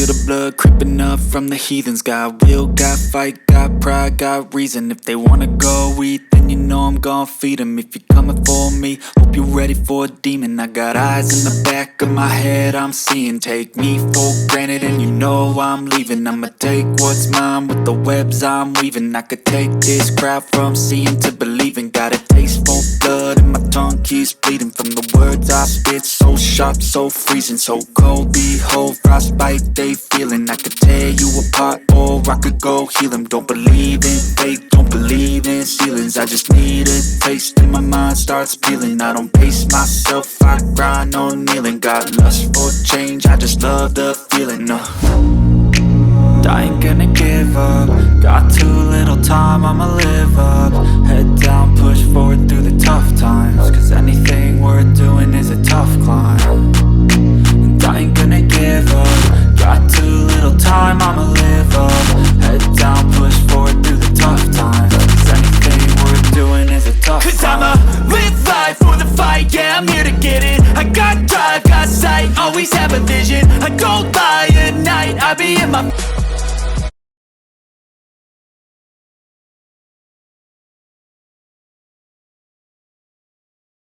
feel the blood creeping up from the heathens. Got will, got fight, got pride, got reason. If they wanna go eat, then you know I'm gon' feed them. If you're coming for me, hope you're ready for a demon. I got eyes in the back of my head, I'm seeing. Take me for granted and you know I'm leaving. I'ma take what's mine with the webs I'm weaving. I could take this crowd from seeing to believing. Got a taste for blood and my tongue keeps bleeding from the words I spit. So sharp, so freezing, so cold. Behold, frostbite they feeling. I could tear you apart or I could go heal them. Don't believe in fate, don't believe in ceilings. I just need a taste and my mind starts peeling. I don't pace myself, I grind on kneeling. Got lust for change, I just love the feeling. I ain't gonna give up. Got too little time, I'ma live up. Head down, push forward through the tough times. Cause anything worth doing is a tough climb. And I ain't gonna give up. Got too little time, I'ma live up. Head down,